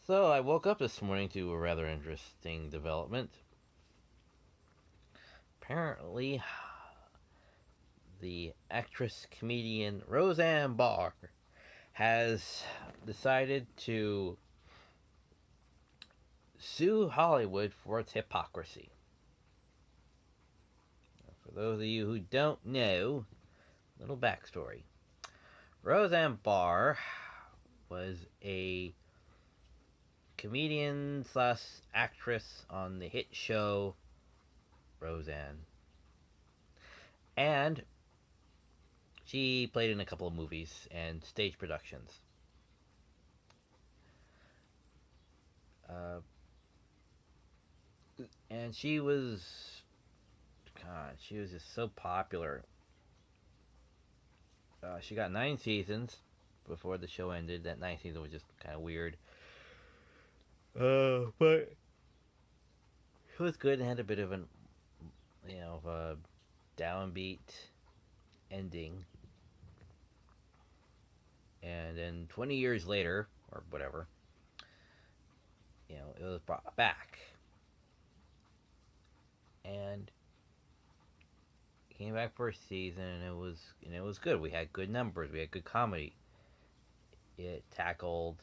So I woke up this morning to a rather interesting development. Apparently, the actress comedian Roseanne Barr has decided to sue Hollywood for its hypocrisy. For those of you who don't know, little backstory. Roseanne Barr was a comedian slash actress on the hit show Roseanne. And she played in a couple of movies and stage productions. Uh, and she was just so popular. She got 9 seasons before the show ended. That 9th season was just kind of weird. But it was good and had a bit of an, downbeat ending. And then 20 years later, or whatever, it was brought back. And came back for a season, and it was good. We had good numbers. We had good comedy. It tackled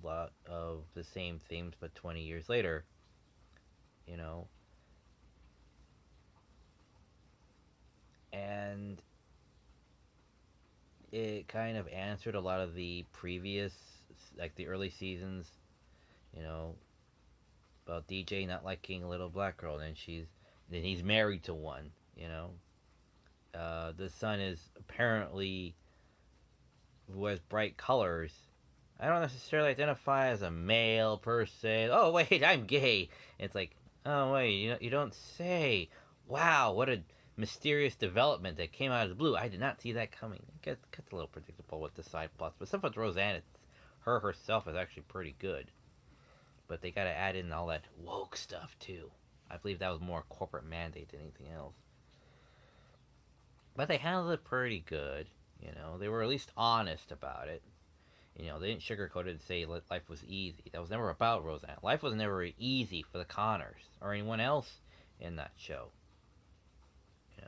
a lot of the same themes, but 20 years later, you know, and it kind of answered a lot of the previous, like the early seasons, you know, about DJ not liking a little black girl, and then he's married to one, you know. The son is apparently who has bright colors. I don't necessarily identify as a male person. Oh wait, I'm gay. It's like, oh wait, you don't say. Wow, what a mysterious development that came out of the blue. I did not see that coming. It gets a little predictable with the side plots, but stuff with Roseanne, her herself is actually pretty good. But they got to add in all that woke stuff too. I believe that was more a corporate mandate than anything else. But they handled it pretty good. They were at least honest about it. They didn't sugarcoat it and say life was easy. That was never about Roseanne. Life was never easy for the Connors or anyone else in that show. You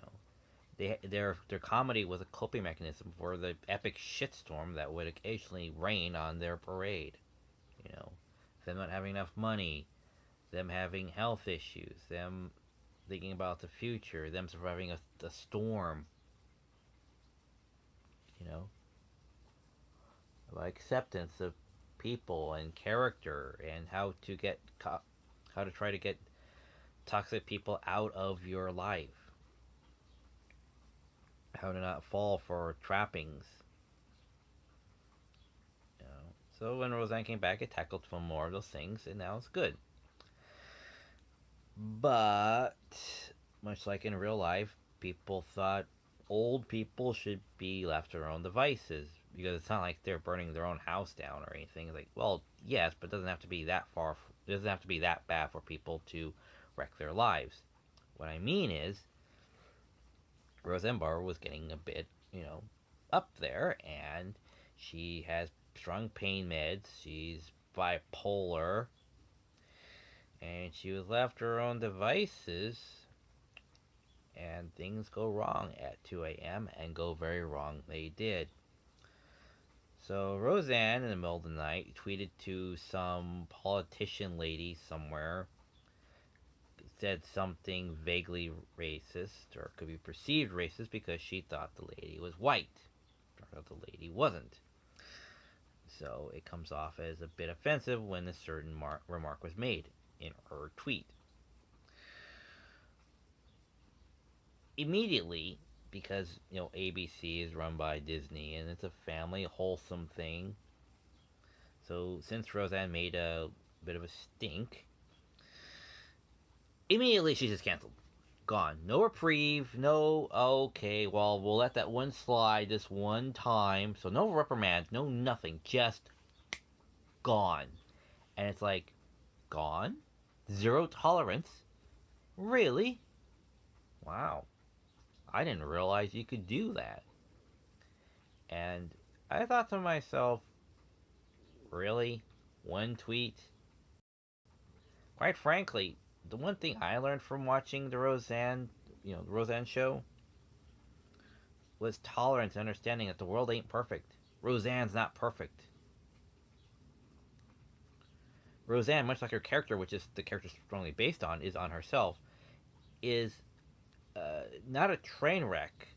know, their comedy was a coping mechanism for the epic shitstorm that would occasionally rain on their parade. You know, them not having enough money, them having health issues, them thinking about the future, them surviving a storm. You know, about acceptance of people and character and how to try to get toxic people out of your life, how to not fall for trappings. you know so when Roseanne came back, it tackled some more of those things, and now it's good. But much like in real life, people thought old people should be left to their own devices, because it's not like they're burning their own house down or anything. It's like, well, yes, but it doesn't have to be that far. It doesn't have to be that bad for people to wreck their lives. What I mean is, Roseanne Barr was getting a bit, up there, and she has strong pain meds. She's bipolar, and she was left to her own devices, and things go wrong at 2 a.m., and go very wrong they did. So Roseanne, in the middle of the night, tweeted to some politician lady somewhere, said something vaguely racist, or could be perceived racist, because she thought the lady was white. Turns out the lady wasn't. So it comes off as a bit offensive when a certain remark was made in her tweet. Immediately, because ABC is run by Disney and it's a family wholesome thing. So since Roseanne made a bit of a stink, immediately she's just canceled. Gone. No reprieve. No, okay, well, we'll let that one slide this one time. So no reprimand, no nothing. Just gone. And it's like, gone? Zero tolerance? Really? Wow. I didn't realize you could do that. And I thought to myself, really? one tweet. Quite frankly, the one thing I learned from watching the Roseanne, the Roseanne show, was tolerance and understanding that the world ain't perfect. Roseanne's not perfect. Roseanne, much like her character, which is the character strongly based on, is on herself, is not a train wreck,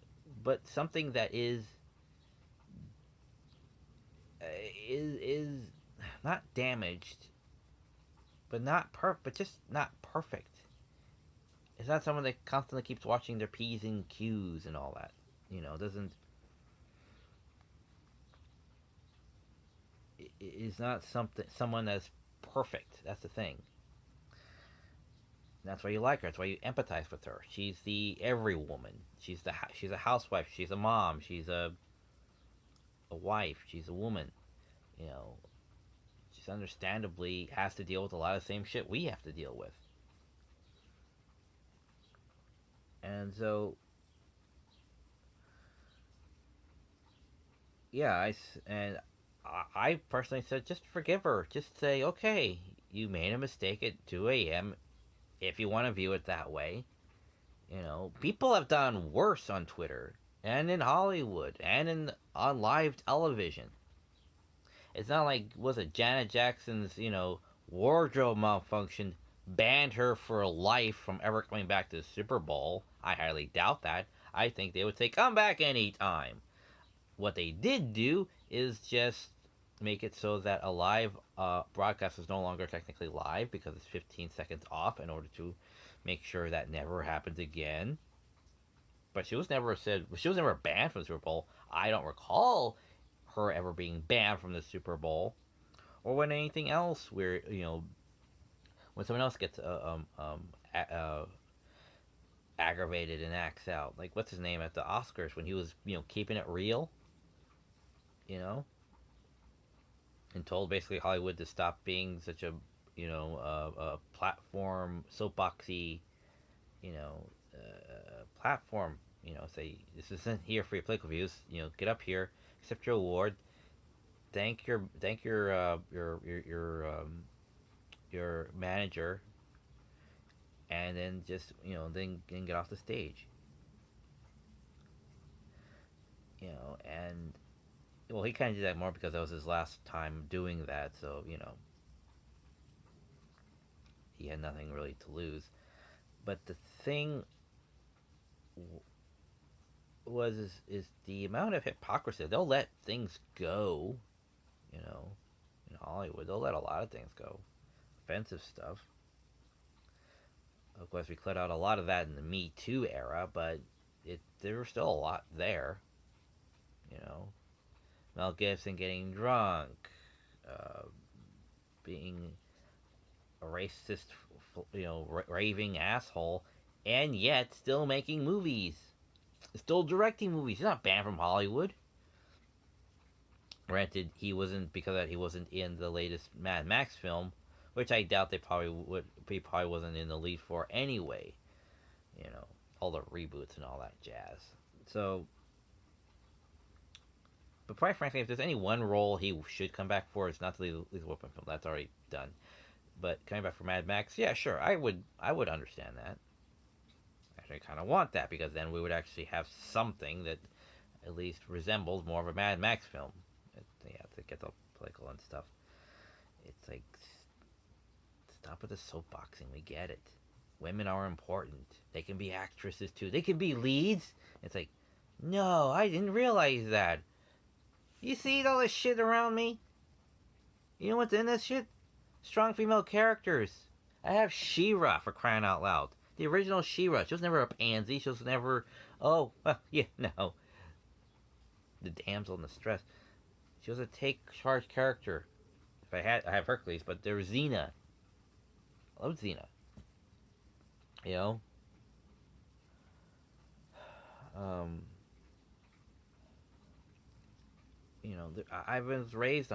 but something that is not damaged, but just not perfect. It's not someone that constantly keeps watching their p's and q's and all that. Doesn't is not someone that's perfect. That's the thing. That's why you like her. That's why you empathize with her. She's the every woman. She's a housewife. She's a mom. She's a wife. She's a woman. You know, she's understandably has to deal with a lot of the same shit we have to deal with. And so, yeah, I personally said just forgive her. Just say, okay, you made a mistake at 2 a.m. If you want to view it that way. People have done worse on Twitter and in Hollywood and on live television. It's not like was it Janet Jackson's wardrobe malfunction banned her for life from ever coming back to the Super Bowl. I highly doubt that. I think they would say come back anytime. What they did do is just make it so that a live broadcast is no longer technically live because it's 15 seconds off in order to make sure that never happens again. But she was never banned from the Super Bowl. I don't recall her ever being banned from the Super Bowl or when anything else where when someone else gets aggravated and acts out. Like what's his name at the Oscars when he was keeping it real, you know, and told basically Hollywood to stop being such a a platform soapboxy you know platform. Say this isn't here for your political views. Get up here, accept your award, thank your manager, and then just then get off the stage. And well, he kind of did that more because that was his last time doing that, so he had nothing really to lose. But the thing is the amount of hypocrisy. They'll let things go, you know, in Hollywood. They'll let a lot of things go, offensive stuff. Of course, we cut out a lot of that in the Me Too era, but there was still a lot there. You know, Mel Gibson getting drunk, uh, being a racist, raving asshole, and yet still making movies, still directing movies. He's not banned from Hollywood. Granted, he wasn't because that he wasn't in the latest Mad Max film, which I doubt they probably would. He probably wasn't in the lead for anyway. All the reboots and all that jazz. So, but quite frankly, if there's any one role he should come back for, it's not the Lethal Weapon film. That's already done. But coming back for Mad Max, yeah, sure, I would understand that. Actually, I kind of want that because then we would actually have something that at least resembles more of a Mad Max film. Yeah, to get the political and stuff. It's like stop with the soapboxing. We get it. Women are important. They can be actresses too. They can be leads. It's like, no, I didn't realize that. You see all this shit around me? You know what's in this shit? Strong female characters. I have She-Ra for crying out loud. The original She-Ra. She was never a pansy. She was never. Oh, well, yeah, no. The damsel in distress. She was a take charge character. I have Hercules, but there's Xena. I love Xena. You know. Um. I was raised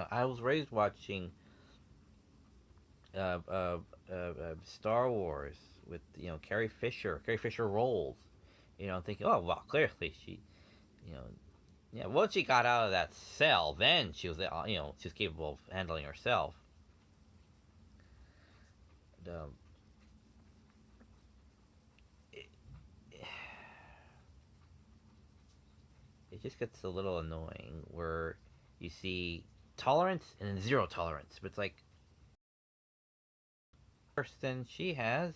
watching Star Wars with Carrie Fisher. Carrie Fisher roles. Thinking, oh well, clearly she, you know, yeah. Once she got out of that cell, then she was she was capable of handling herself. um, it, it just gets a little annoying where you see tolerance and then zero tolerance. But it's like worse than she has,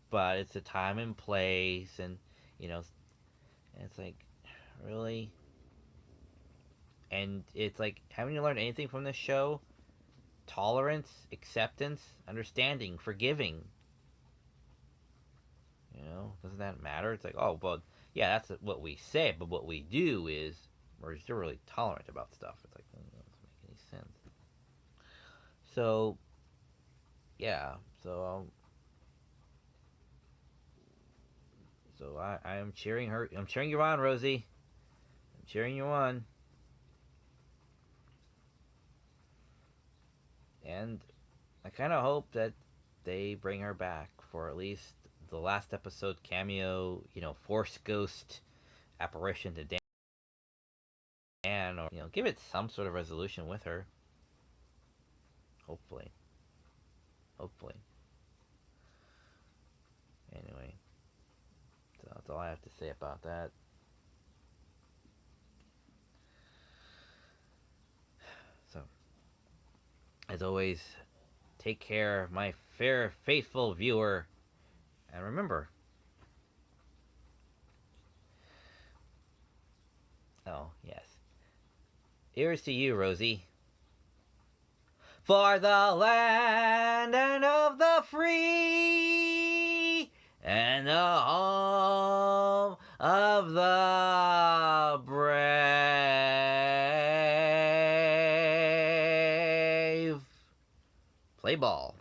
but it's a time and place, and you know, and it's like really, and it's like haven't you learned anything from this show? Tolerance, acceptance, understanding, forgiving. Doesn't that matter? It's like, oh, well, yeah, that's what we say, but what we do is we're still really tolerant about stuff. It's like, that doesn't make any sense. So, yeah, I am cheering her. I'm cheering you on, Rosie. I'm cheering you on. And I kind of hope that they bring her back for at least the last episode cameo, Force Ghost apparition to Dan, or, give it some sort of resolution with her. Hopefully. Hopefully. Anyway, so that's all I have to say about that. So, as always, take care, my fair, faithful viewer. And remember, oh, yes. Here's to you, Rosie. For the land and of the free and the home of the brave. Play ball.